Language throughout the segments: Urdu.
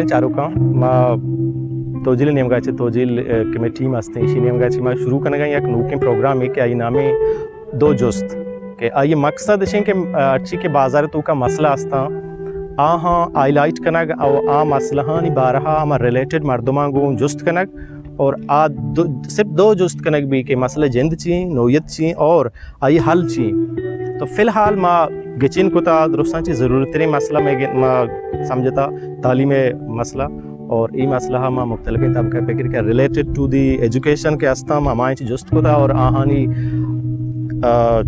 Gulen Charuka, ma Tojil Nemgache, Tojil committee Mastin, she Nemgachi, ma Shuru Kanaga, Yak Nukim program, make Ainame Do Just. کہ آئیے مقصد ہے کہ اچھی کے بازار تو کا مسئلہ استا ہاں آئی لائٹ کنگ او آ مسئلہ ہانی بارہا ہما ریلیٹڈ مردمان گو جست کنگ اور صرف دو جست کنگ بھی کہ مسئلہ جند چیں نوعیت چیں اور آئی حل چیں تو فی الحال ما گچین کو تا درستان چی ضرورت ترین مسئلہ ما سمجھتا تعلیم مسئلہ اور ای مسئلہ ما مختلف طبقہ فکر کے ریلیٹڈ ٹو دی ایجوکیشن کے استا ما مائن چی جست کو تا اور آہانی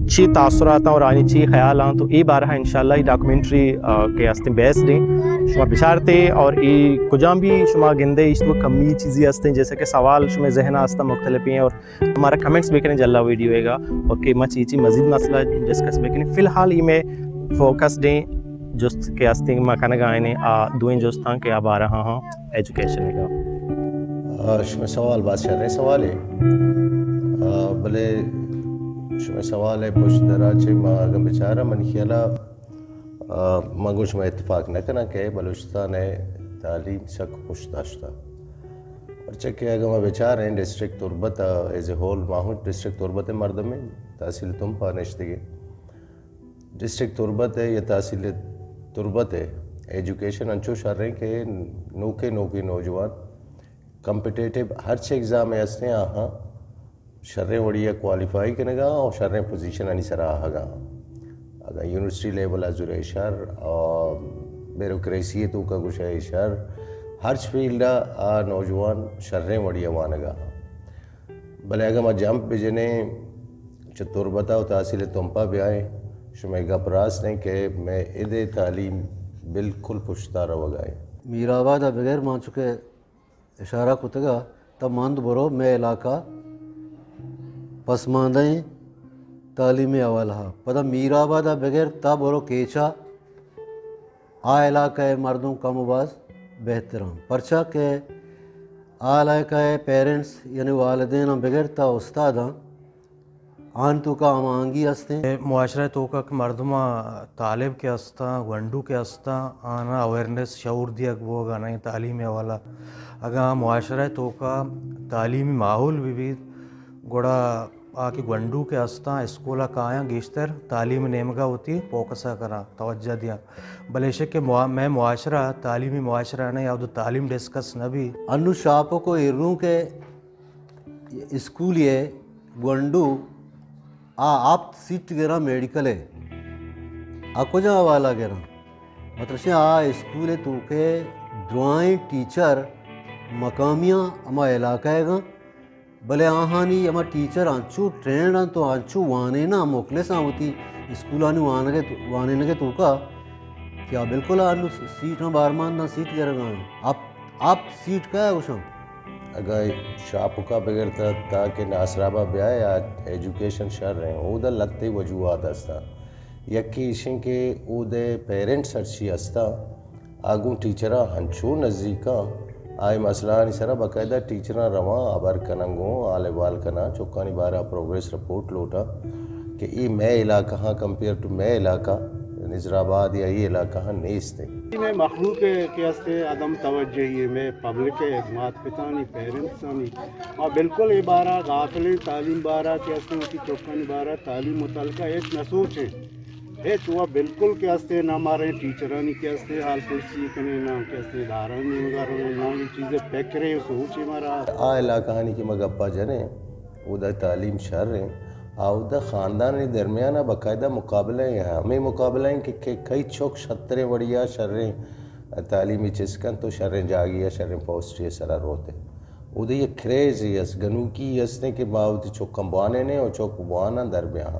چی تاثرات اور آنی چی خیال آن تو ای بارہا انشاءاللہ ای ڈاکومنٹری کے ہستے بیس دیں شما بچارتے اور ای کجام بھی شما گندے اس تو کمی چیزی ہستے جیسے کہ سوال شما ذہنہ ہستا مختلف ہیں اور ہمارا کمنٹس بیکنے جلہ ویڈیو ہے گا اور کہ ما چیچی مزید مسئلہ ڈسکس بیکنے فی الحال ای میں فوکس دیں جست کے ہستے ما کنگا آئینے دوئیں جستان کے اب آ رہا ہاں ایجوکیشن ہے گا شما سوال بات شر رہے سوال ہے بلے شما سوال ہے پشت درا چھے ما اگر بچارہ من خیالہ مانگو شما اتفاق نہ کرنا کہ بلوچستان ہے تعلیم سک پشت داشتا پرچہ کہ اگر ما بچار ہیں district Turbat as a whole ماہوں district تربت مردم میں تحصیل تم پانشتے گئے ڈسٹرکٹ تربت ہے یا تحصیل تربت ہے ایجوکیشن انچو شر رہے کہ نوکے نوجوان کمپٹیٹیو ہر چھ ایگزام ہے اس نے آہاں شریں وڑیا کوالیفائی کرنے گا اور شریں پوزیشن آنی سرا آگا اگر یونیورسٹی لیول ازور اشار اور بیروکریسی تو کا کچھ ہے اشار ہر فیلڈا نوجوان شریں وڑیا وانگا بلے اگر میں جمپ بجنے چطور بتاؤ تحصیل تمپا بھی آئے شمع گپراس نہیں کہ میں ادے تعلیم بالکل پشتا رو گائے میرا آباد بغیر مان چکے اشارہ کتگا تب ماند برو میں علاقہ پسماندہیں تعلیم اول ہا پتہ میرا آباد بغیر تا برو کیچا آ علاقہ مردوں کم باز بہتران پرچہ کہ آ علاقہ پیرنٹس یعنی والدین بغیر تا استاداں آن تو کا آمانگی ہستے معاشرہ تو کا مردمہ طالب کے ہستا ونڈو کے ہستا آنا اویرنیس شعور دیا وہ گا نہیں تعلیم والا اگر معاشرہ تو کا تعلیمی ماحول بھی گوڑا آکے گونڈو کے ہستا اسکولہ کا آیا گیشتر تعلیم نیمگا ہوتی فوکسہ کرا توجہ دیا بلیشک کہ میں معاشرہ تعلیمی معاشرہ نہیں یا تعلیم ڈسکس نہ بھی انو شاپوں کو اروں کے اسکول یہ گونڈو آپ سیٹ گرا میڈیکل ہے کجا والا گرا مطلب اسکول ہے تو کہ دعائیں ٹیچر مقامیاں اما علاقہ ہے گا بلے آہانی اما ٹیچر آنچو ٹرینڈ تو آنچو وانے نا موکلے سا ہوتی اسکولانی وانے نگے تو کا کیا بالکل آنو سیٹ ہاں بارمان نا سیٹ گرا گا آپ سیٹ کا ہے وشاں اگر شاپ کا بغیر تا کہ ناصرابہ بیائے ایجوکیشن شر رہے ہیں او دا لگتے وجوہات ہستا یکی اشن کے او دے پیرنٹس ہرچی ہستا آگوں ٹیچرہ ہنچو نزدیکا آئی مسئلہ نہیں سرا باقاعدہ ٹیچرہ رواں ابر کننگوں آلے وال کنا چوکانی بارہ پروگریس رپورٹ لوٹا کہ ای میں علاقہ ہاں کمپیئر ٹو میں علاقہ نظر آباد یا ای علاقہ ہاں نیستے میں مخلوق کے ہستے عدم توجہی میں پبلک مات پتانی پیرنٹسانی اور بالکل یہ بارہ غافل تعلیم بارہ کے ہستے ہوتی چوکانی بارہ تعلیم متعلقہ ایک نہ سوچیں تو بالکل کے ہستے نہ مارے ٹیچرانی کے ہستے حال پرسی کنے نہ کے ہستے دارانی وغیرہ نہ یہ چیزیں پیکرے سوچے مارا علاقہ ہانی کی مگپا جنے او دا تعلیم شر رہے او دا خاندانی درمیانہ باقاعدہ مقابلہ ہیں ہمیں مقابلہ ہیں کہ کئی چوک شترے وڑیا شریں تعلیمی چسکن تو شریں جاگیا شریں پوسٹی سرا روتے او دا یہ کریز یس گنو کی یسنے کے باوتی چوک کمبوانے نے اور چوک بوانا درمیان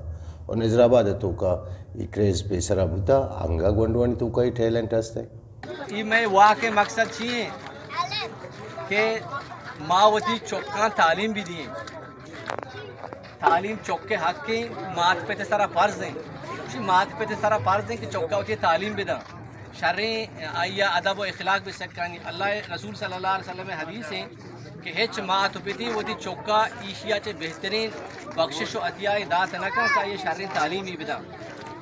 اور نظر آباد تو کا یہ کریز پہ سرا بوتا آنگا گونڈوانی تو کا ہی ٹیلنٹ ہستے یہ میں واقع مقصد چیئے کہ ماوتی چوکاں تعلیم بھی دیں تعلیم چوک کے حق کی مات پہ سارا فرض ہیں مات پہ سارا فرض ہیں کہ چوکا ہوتی تعلیم بھی دا شرعیں آئیا ادب و اخلاق بھی سکھانی اللہ رسول صلی اللہ علیہ وسلم حدیث ہیں کہ ہچ مات پہ تھی وہ تھی چوکا ایشیا چے بہترین بخشش و عطیہ دات نہ کر یہ شرعیں تعلیم ہی بھی دا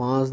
5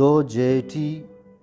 2 JT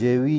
JV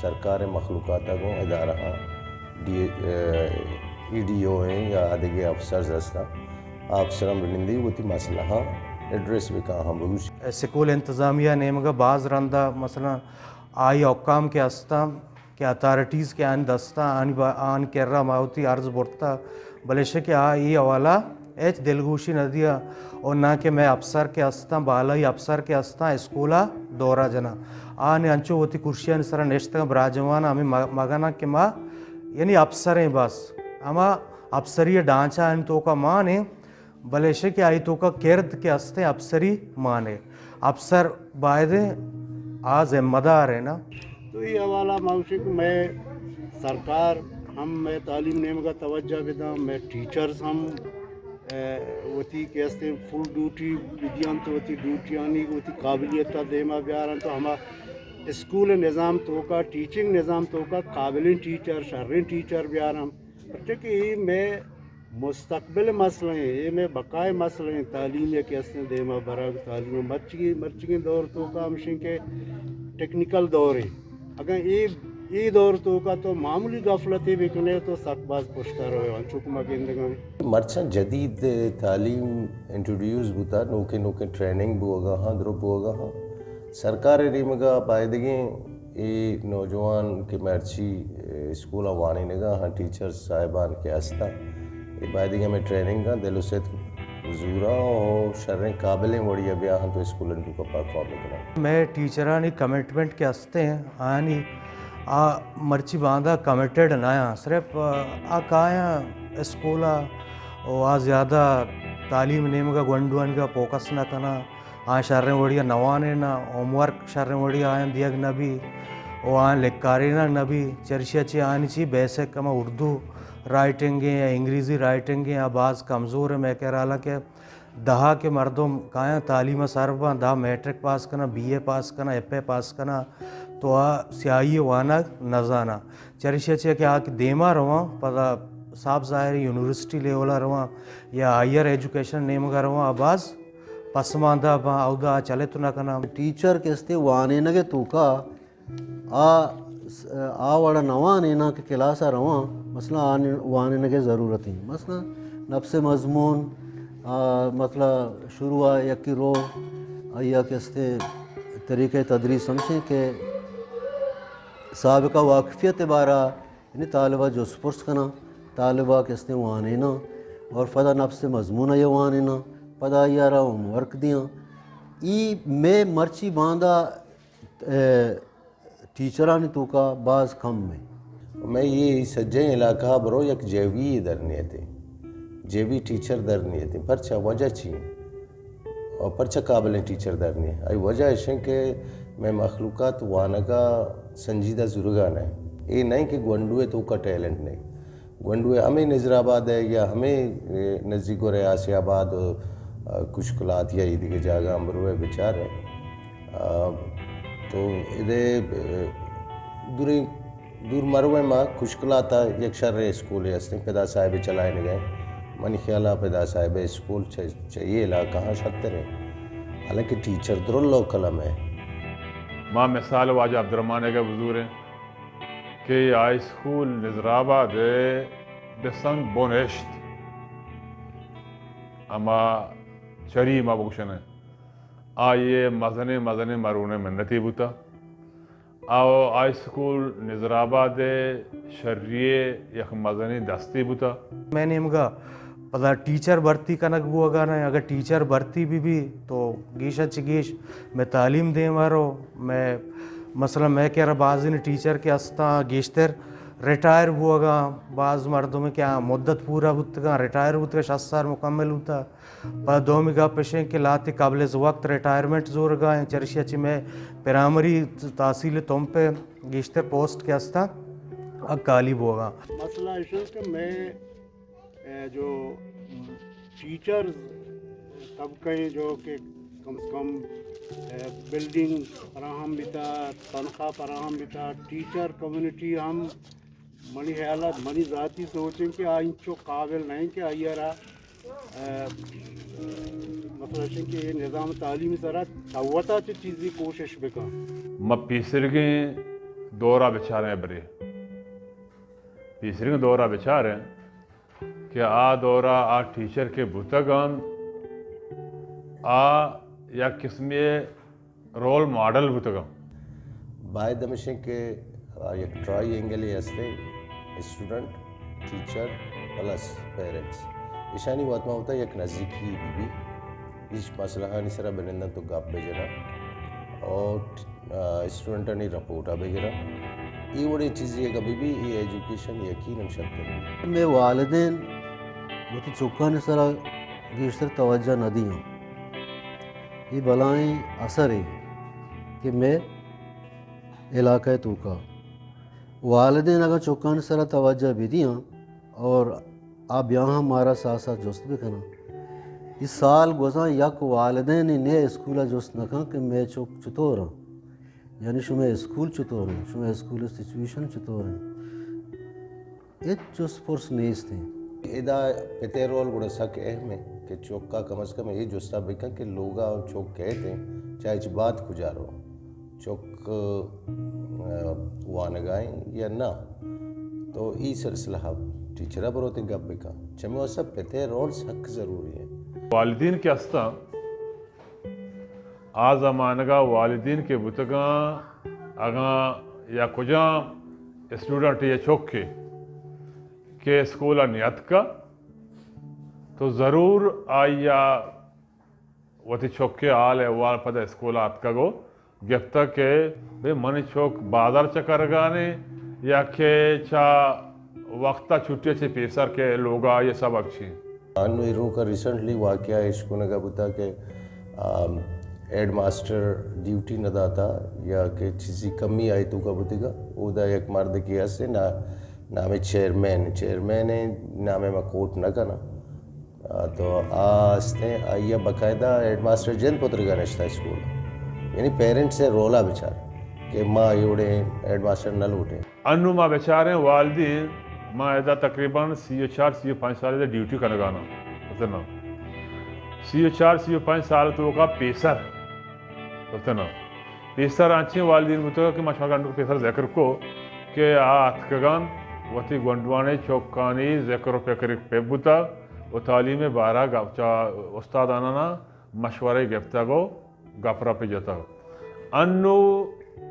سرکار مخلوقات کو ادارہ ای ڈی او ہیں یا ادگے افسرز ہستا آپ سرم رنندی وہ تی مسئلہ ایڈریس بھی کہاں ہم بگوش سکول انتظامیہ نیمگا بعض رندہ مثلا آئی حکام کے ہستا کہ اتھارٹیز کے آن دستا آن کر رہا ماوتی عرض بڑھتا بلشہ کہ یہ حوالہ ایچ دلگوشی ندیا اور نہ کہ میں افسر کے ہستا بالائی افسر کے ہستا اسکولہ دورہ جنا آنے انچو ہوتی کرشیاں سرا نشتہ براجوانا ہمیں مگانا کہ ماں یعنی افسر ہیں بس اما افسری ڈانچہ ان تو کا مانے بلشہ کہ آئی تو کا کرد کے ہستے افسری مانے افسر باعدیں ذمہ دار ہے نا. تو یہ حوالہ موشک میں سرکار ہم میں تعلیم نیم کا توجہ بداں میں ٹیچرز ہم وتی کیستے فل ڈیوٹی بدیان تو وتی ڈیوٹیانی وتی قابلیت دیما بیارن تو ہما اسکول نظام تو کا ٹیچنگ نظام تو کا قابل ٹیچر شرین ٹیچر بیارم کہ یہ میں مستقبل مسئلہ ہیں یہ میں بقائے مسئلہ ہیں تعلیم یا کیسے دیما برا تعلیم مرچگی دور تو کا ہمشن کے ٹیکنیکل دور ہے اگر یہ دور تو کا تو معمولی غفلتیں بھی کنے تو سخت باز پوچھتا رہے ہیں چکمہ گندگاں مرچن جدید تعلیم انٹروڈیوس بوتا نوکے ٹریننگ بو ہوگا ہاں دروپ ہوگا ہاں سرکار ریمگا پائدگیں یہ نوجوان کے مرچی اسکول آوانی نگا ہاں ٹیچر صاحبان کے ہستا یہ پائدگیں میں ٹریننگ کا دل اسے حضورہ اور شرح قابلیں وڑی ابیا ہاں تو اسکولن کو پرفارم کرنا میں ٹیچرانی کمٹمنٹ کے ہستے ہیں آنی مرچی باندھا کمیٹیڈ نایا صرف کایا اسکولا اور زیادہ تعلیم نیم کا گونڈوان کا فوکس نہ کرنا شرح وڑیا نوانے نہ ہوم ورک شرح وڑیا آئیں دیگ نہ بھی وہ لکھاری نہ بھی چرشی اچھی آنی چی بیسک کما اردو رائٹنگیں یا انگریزی رائٹنگیں یا بعض کمزور ہے میں کہہ رہا کہ دہا کے مردم کہاں تعلیم سرباں دہا میٹرک پاس کرنا بی اے پاس کرنا ایف اے پاس کرنا تو سیاہی وانا نزانا چرشی اچھی کہ آ کے دیما رواں پتہ صاف ظاہر یونیورسٹی لیولا رواں یا ہائر ایجوکیشن نیم کا رواں بعض پسماندہ با اودا چلے تو نہ کرنا ٹیچر کہتے وانے نگے تو کا وڑا نوانے نا کہ کلاسا رواں مثلا وانے نگے ضرورت ہیں مثلا نفس مضمون مطلب شروع یکی رو یا کہتے طریقہ تدریس سمجھیں کہ سابقہ واقفیت بارہ یعنی طالبہ جو سپرس کنا طالبہ کہتے وانے نا اور فدا نفس مضمون یا وانے نا پدا یارا ہوم ورک دیاں ای میں مرچی باندھا ٹیچرانی تو کا بعض کم میں یہ سجیں علاقہ برو یک جیوی درنیتے جیوی ٹیچر درنیتے پرچہ وجہ چاہیے اور پرچہ قابل ٹیچر درنی ہے ای وجہ ہے کہ میں مخلوقات وانگا سنجیدہ ضرورگان ہے یہ نہیں کہ گونڈوے تو کا ٹیلنٹ نہیں گونڈوے ہمیں نظر آباد ہے یا ہمیں نزدیک و ریاسی آباد کشکلات یا عید کے جاگہ امبروے بچار ہے تو ادھے دور مروے ماں کشکلاتا یک شر اسکول ہے پیدا صاحب چلائے گئے منی خیالہ پیدا صاحب اسکول چاہیے علاقہ کہاں شتر ہے حالانکہ ٹیچر در اللہ قلم ہے ماں مثال واجہ عبدالرحمٰن کے حضور ہیں کہ آئی اسکول نظر آباد بسنگ بونشت اما چری ما بکشن ہے آئیے مزن مرون منتی بوتا آو آئی اسکول نظر آباد شریعے یک مزن دستی بوتا میں نے مگا پتہ ٹیچر بھرتی کنک بو اگا نا اگر ٹیچر بھرتی بھی تو گیش اچھی گیش میں تعلیم دیں مارو میں مثلا میں کہہ رہا بعض نے ٹیچر کے ہستا گیشتر ریٹائر بو اگا بعض مردوں میں کیا مدت پورا ہوتا ریٹائر ہوتا 60 سال مکمل ہوتا پر دومی گا پیشیں کہ لاتی قابل وقت ریٹائرمنٹ زور گا چرشی اچھی میں پرائمری تحصیل تم پہ گیشتر پوسٹ کے ہستا غالب ہوگا مسئلہ ایسا کہ میں جو ٹیچر طبقے جو کہ کم سے کم بلڈنگ فراہم بیتا تنخواہ فراہم بیتا ٹیچر کمیونٹی ہم منی خیالات منی ذاتی سوچیں کہ انچو قابل نہیں کہ آئیرا مثلا کہ یہ نظام تعلیمی سرا توتا چیزی کوشش بکا ما پیسرگیں دورہ بچا رہے ہیں برے تیسری دورہ بچا رہے ہیں کہ آ دورہ آ ٹیچر کے بتگان آ یا قسم رول ماڈل بتگان باید ہمیشہ کہ یک ٹرائی اینگلی ہستے اسٹوڈنٹ ٹیچر پلس پیرنٹس ایشانی واتما ہوتا ہے یک نزدیکی بھی اس مسئلہ ہانی سرا بنندن تو گاپ بجرا اور اسٹوڈنٹانی رپورٹا بگرا یہ بڑی چیز یہ کبھی بھی یہ ایجوکیشن یقیناً شرط ہے میں والدین وہ تو چوکا نے سرا بیشتر توجہ نہ دی ہوں یہ بلائیں اثر ہے کہ میں علاقہ تو کا والدین اگر چوکا نے سرا توجہ بھی دیا اور آپ یہاں ہمارا ساتھ ساتھ جوست بھی کرنا اس سال گزاں یک والدین نئے اسکولہ جوست نہ کھاں کہ میں چوک چطور ہوں یعنی شما اسکول چطور ہیں شما اسکول سچویشن چطور ہیں ایک جوست پرس نیست ہیں ادا پتے رول گڑا سک اہم ہے کہ چوک کا کم از کم یہ جوستا بکن کہ لوگا چوک کہتے ہیں چاہے اچھ بات کجارو چوک وانگائیں یا نہ تو ای سلسلہ ٹیچرہ پر ہوتے ہیں گپ بکا چمی وہ سب پتے رول سک ضروری ہے والدین کے استا آ زمانگا والدین کے بتگاں اگاں یا کجاں اسٹوڈنٹ یہ چوکے کہ اسکولہ نیت کا تو ضرور آیا وتی چوکے آل ہے وال پتہ اسکولہ آت کا گو گفتا کہ بے منی چوک بازار چکر گانے یا کہ چا وقتا چھٹے سے پیسر کے لوگا یہ سب اچھی انو ایروں کا ریسنٹلی واقعہ اشکو نگا بتا کہ ایڈ ماسٹر ڈیوٹی نہ داتا یا کہ چیزی کمی آئی تو کا بتے گا او دا ایک مرد کی ہستے نام چیئرمین ہے نام میں کوٹ نہ کنا تو آستے آئیا باقاعدہ ایڈ ماسٹر جن پتر کا رشتہ اسکول یعنی پیرنٹ سے رولا بچار کہ ماں یوڑے ایڈ ماسٹر نہ لوٹے انو ماں بیچارے والدین ماں ایدہ تقریباً 4-5 سال سے ڈیوٹی کا لگانا اتنا 4-5 سال تو کا پیسر اتنا پیسر آنچیں والدین بتایا کہ ماشاء اللہ پیسر ذکر کو کہ آت کگان وتی گنڈوانے چوکانی ذکر و فکر پہ بتا وہ تعلیم 12 استاد آنا مشورہ گفتا گو گپرا پہ جاتا انو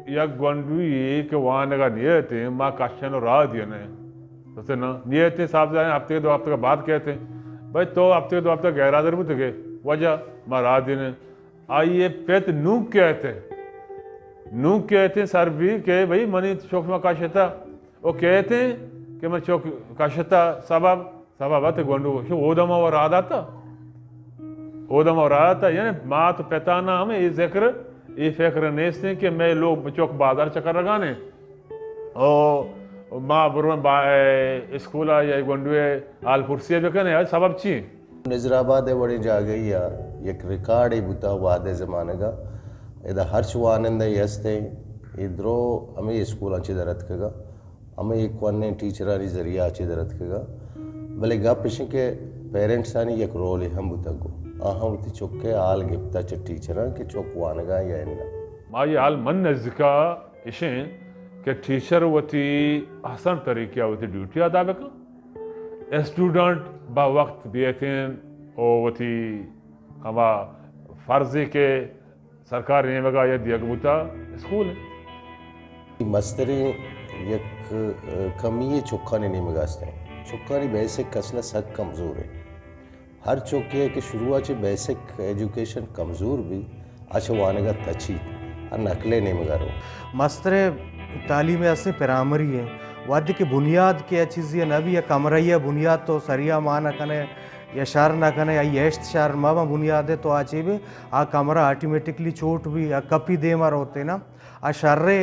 یک گنڈوی کہ وہاں نگا نیتے ماں کاشن راہ دینے تو نا نیتے صاحب جائیں ہفتے 2 ہفتے کا بعد کہتے ہیں بھائی تو ہفتے 2 ہفتے غیر حاضر بھی تھے وجہ ماں راہ دینے آئیے پیت نوک کہتے ہیں سر بھی کہ بھائی منی چوک میں کاشتا وہ کہتے ہیں کہ میں چوک کاشتا سبب آتے گنڈو وہ دم اور آتا یعنی ماں تو پیتانا ہمیں یہ ذکر یہ فکر نیستے ہیں کہ میں لوگ چوک بازار چکر لگانے اور ماں برون اسکولہ یا گنڈوے آل پرسیہ بکنے سبب چی نظر آباد بڑی جا گئی یا یک ریکارڈ ہی بتا وعدے زمانے کا ادھا ہر چوانندہ یہ ہستے ادھرو ہمیں اسکول اچھی درد کگا ہمیں ایک وننے ٹیچرانی ذریعہ اچھی درد کگا بلے گا پیشن کے پیرنٹس آنی یک رول ہی ہم بتا گو آہاں ہوتی چوکے آل گپتا چا ٹیچران کہ چوک وانگا یا انہا ماں یہ آل من نزدکا اشیں کہ ٹیچر ہوتی احسن طریقہ ہوتی ڈیوٹی ادا بکا اسٹوڈنٹ با وقت بیتیں اور ہوتی ہما فرضی کے سرکار نے بگا یا دیا گبتا اسکول ہے مستری یک کمی چوکانی نہیں مگاستے ہیں چوکانی بیسک کسلہ سک کمزور ہے ہر چوکے ہے کہ شروع آچے بیسک ایجوکیشن کمزور بھی آچے وانگا تچی ہر نقلے نہیں مگارو مستر تعلیم ایسے پرامری ہے وادی کے بنیاد کیا چیز یہ نبی یا کمرہ بنیاد تو سریہ ماں نہ کنے یا شار نہ کنے یا یشت شار ماں بنیاد ہے تو آچے بھی آ کمرہ آٹومیٹکلی چوٹ بھی یا کپی دے مار ہوتے نا آ شرے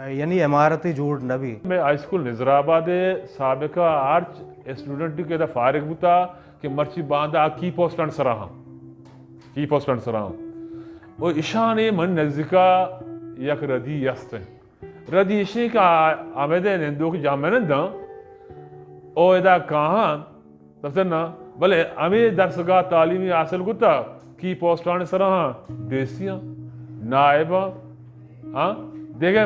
یعنی عمارتی جوڑ نبی میں ہائی اسکول نظر آباد سابقہ آرچ اسٹوڈنٹ کے دا فارغ بتا کہ مرچی باندھا کی پوسٹنٹ سراہاں وہ اشانے من نزدیکا یک ردی یست ہیں ردی اشی کا آمدے نندو کی جامعہ ننداں او ادا کہاں تفسرنا بلے ہمیں درسگاہ تعلیمی حاصل کتا کی پوسٹان سراہاں دیسیاں نائبہ دیکھیں